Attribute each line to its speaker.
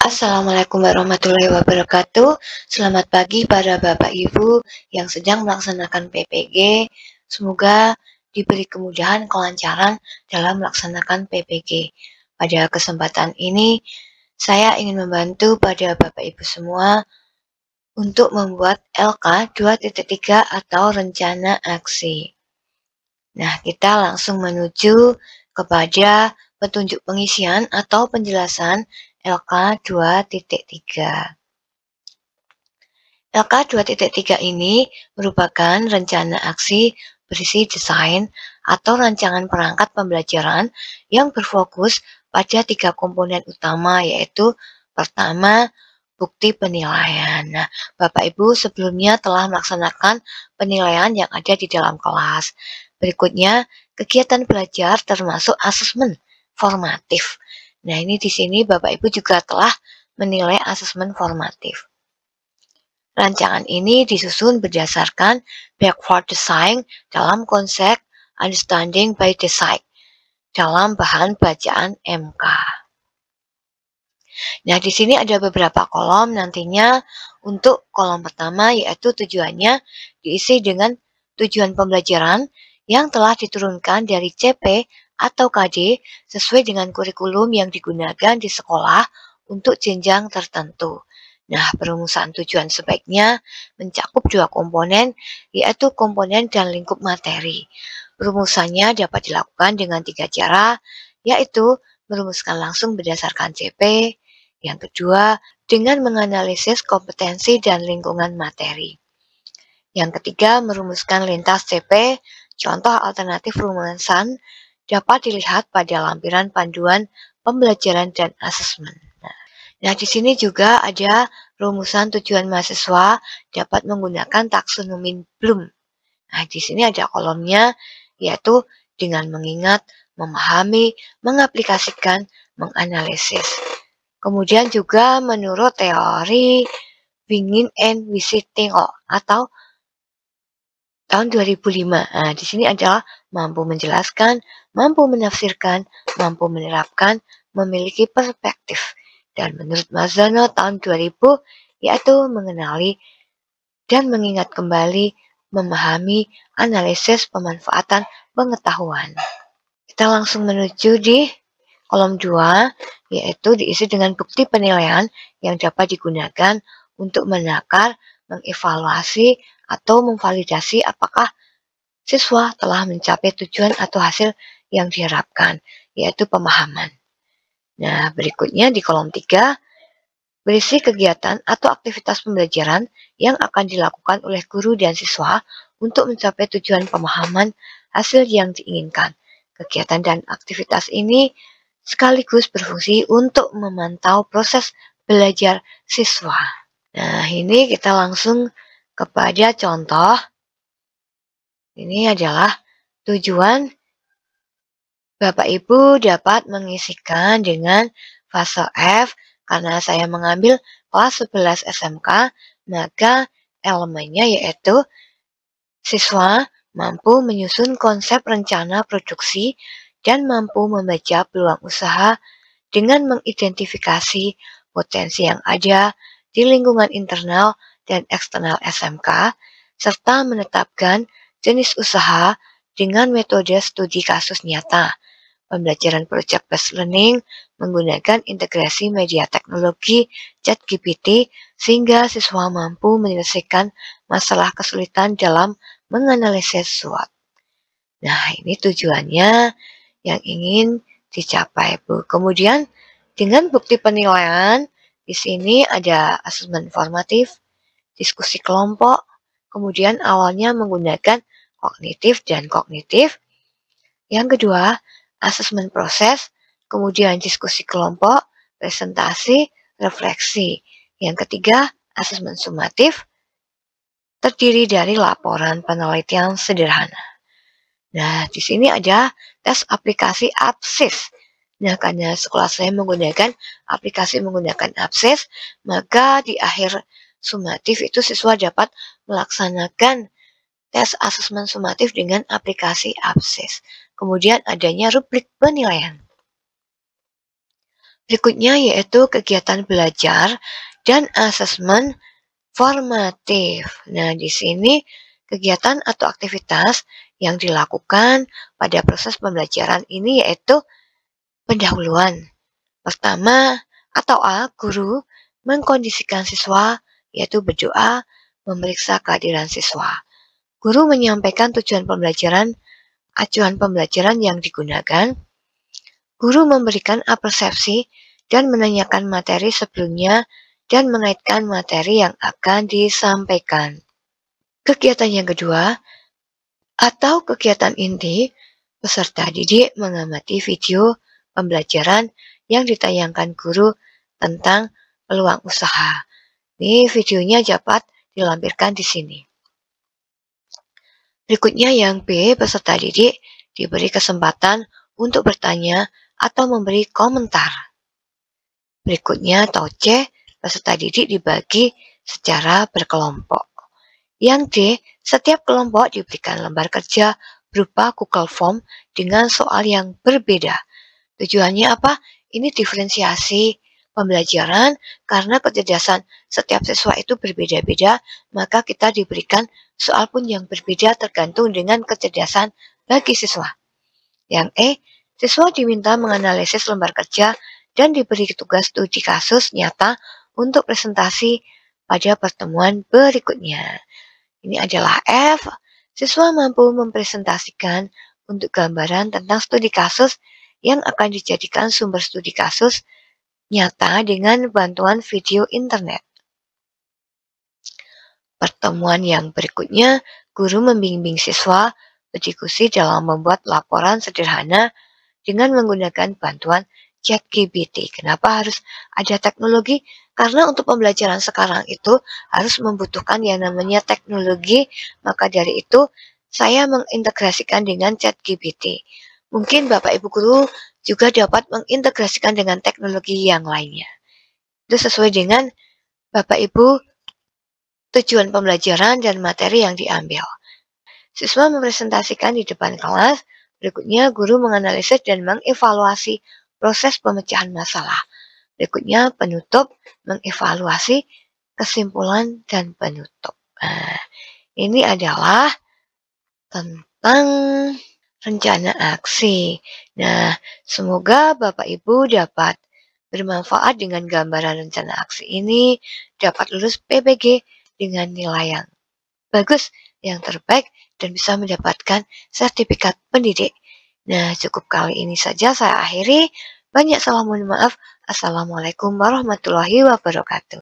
Speaker 1: Assalamualaikum warahmatullahi wabarakatuh. Selamat pagi para Bapak Ibu yang sedang melaksanakan PPG. Semoga diberi kemudahan kelancaran dalam melaksanakan PPG. Pada kesempatan ini, saya ingin membantu pada Bapak Ibu semua untuk membuat LK 2.3 atau rencana aksi. Nah, kita langsung menuju kepada petunjuk pengisian atau penjelasan LK 2.3. LK 2.3 ini merupakan rencana aksi berisi desain atau rancangan perangkat pembelajaran yang berfokus pada 3 komponen utama, yaitu pertama, bukti penilaian. Nah, Bapak Ibu sebelumnya telah melaksanakan penilaian yang ada di dalam kelas. Berikutnya, kegiatan belajar termasuk asesmen formatif. Nah, ini di sini Bapak Ibu juga telah menilai asesmen formatif. Rancangan ini disusun berdasarkan backward design dalam konsep understanding by design dalam bahan bacaan MK. Nah, di sini ada beberapa kolom nantinya. Untuk kolom pertama yaitu tujuannya diisi dengan tujuan pembelajaran yang telah diturunkan dari CP atau KD sesuai dengan kurikulum yang digunakan di sekolah untuk jenjang tertentu. Nah, perumusan tujuan sebaiknya mencakup 2 komponen, yaitu komponen dan lingkup materi. Perumusannya dapat dilakukan dengan 3 cara, yaitu merumuskan langsung berdasarkan CP, yang kedua, dengan menganalisis kompetensi dan lingkungan materi. Yang ketiga, merumuskan lintas CP. Contoh alternatif rumusan dapat dilihat pada lampiran panduan pembelajaran dan asesmen. Nah, di sini juga ada rumusan tujuan mahasiswa dapat menggunakan taksonomi Bloom. Nah, di sini ada kolomnya, yaitu dengan mengingat, memahami, mengaplikasikan, menganalisis. Kemudian juga menurut teori Wingin and Visiting atau tahun 2005. Nah, di sini adalah mampu menjelaskan, mampu menafsirkan, mampu menerapkan, memiliki perspektif. Dan menurut Mazzano tahun 2000, yaitu mengenali dan mengingat kembali, memahami, analisis pemanfaatan pengetahuan. Kita langsung menuju di kolom 2, yaitu diisi dengan bukti penilaian yang dapat digunakan untuk menakar, mengevaluasi, atau memvalidasi apakah siswa telah mencapai tujuan atau hasil yang diharapkan, yaitu pemahaman. Nah, berikutnya di kolom 3, berisi kegiatan atau aktivitas pembelajaran yang akan dilakukan oleh guru dan siswa untuk mencapai tujuan pemahaman hasil yang diinginkan. Kegiatan dan aktivitas ini sekaligus berfungsi untuk memantau proses belajar siswa. Nah, ini kita langsung kepada contoh. Ini adalah tujuan Bapak Ibu dapat mengisikan dengan fase F. Karena saya mengambil kelas 11 SMK, maka elemennya yaitu siswa mampu menyusun konsep rencana produksi dan mampu membaca peluang usaha dengan mengidentifikasi potensi yang ada di lingkungan internal dan eksternal SMK, serta menetapkan jenis usaha dengan metode studi kasus nyata. Pembelajaran project-based learning menggunakan integrasi media teknologi ChatGPT sehingga siswa mampu menyelesaikan masalah kesulitan dalam menganalisis SWOT. Nah, ini tujuannya yang ingin dicapai, Bu. Kemudian, dengan bukti penilaian, di sini ada asesmen formatif, diskusi kelompok, kemudian awalnya menggunakan kognitif dan kognitif. Yang kedua, asesmen proses, kemudian diskusi kelompok, presentasi, refleksi. Yang ketiga, asesmen sumatif, terdiri dari laporan penelitian sederhana. Nah, di sini ada tes aplikasi APSIS. Nah, karena sekolah saya menggunakan aplikasi menggunakan APSIS, maka di akhir sumatif itu siswa dapat melaksanakan tes asesmen sumatif dengan aplikasi APSIS. Kemudian adanya rubrik penilaian. Berikutnya yaitu kegiatan belajar dan asesmen formatif. Nah, di sini kegiatan atau aktivitas yang dilakukan pada proses pembelajaran ini yaitu pendahuluan. Pertama atau A, guru mengkondisikan siswa, yaitu berdoa, memeriksa kehadiran siswa. Guru menyampaikan tujuan pembelajaran, acuan pembelajaran yang digunakan. Guru memberikan persepsi dan menanyakan materi sebelumnya dan mengaitkan materi yang akan disampaikan. Kegiatan yang kedua, atau kegiatan inti, peserta didik mengamati video pembelajaran yang ditayangkan guru tentang peluang usaha. Ini videonya dapat dilampirkan di sini. Berikutnya yang B, peserta didik diberi kesempatan untuk bertanya atau memberi komentar. Berikutnya atau C, peserta didik dibagi secara berkelompok. Yang D, setiap kelompok diberikan lembar kerja berupa Google Form dengan soal yang berbeda. Tujuannya apa? Ini diferensiasi pembelajaran karena kecerdasan setiap siswa itu berbeda-beda, maka kita diberikan soal pun yang berbeda tergantung dengan kecerdasan bagi siswa. Yang E, siswa diminta menganalisis lembar kerja dan diberi tugas studi kasus nyata untuk presentasi pada pertemuan berikutnya. Ini adalah F, siswa mampu mempresentasikan untuk gambaran tentang studi kasus yang akan dijadikan sumber studi kasus nyata dengan bantuan video internet. Pertemuan yang berikutnya, guru membimbing siswa berdiskusi dalam membuat laporan sederhana dengan menggunakan bantuan ChatGPT. Kenapa harus ada teknologi? Karena untuk pembelajaran sekarang itu harus membutuhkan yang namanya teknologi, maka dari itu saya mengintegrasikan dengan ChatGPT. Mungkin Bapak Ibu Guru juga dapat mengintegrasikan dengan teknologi yang lainnya. Itu sesuai dengan Bapak Ibu tujuan pembelajaran dan materi yang diambil. Siswa mempresentasikan di depan kelas, berikutnya guru menganalisis dan mengevaluasi proses pemecahan masalah. Berikutnya penutup, mengevaluasi kesimpulan dan penutup. Nah, ini adalah tentang rencana aksi. Nah, semoga Bapak Ibu dapat bermanfaat dengan gambaran rencana aksi ini, dapat lulus PPG dengan nilai yang bagus, yang terbaik, dan bisa mendapatkan sertifikat pendidik. Nah, cukup kali ini saja saya akhiri. Banyak salah mohon maaf. Assalamualaikum warahmatullahi wabarakatuh.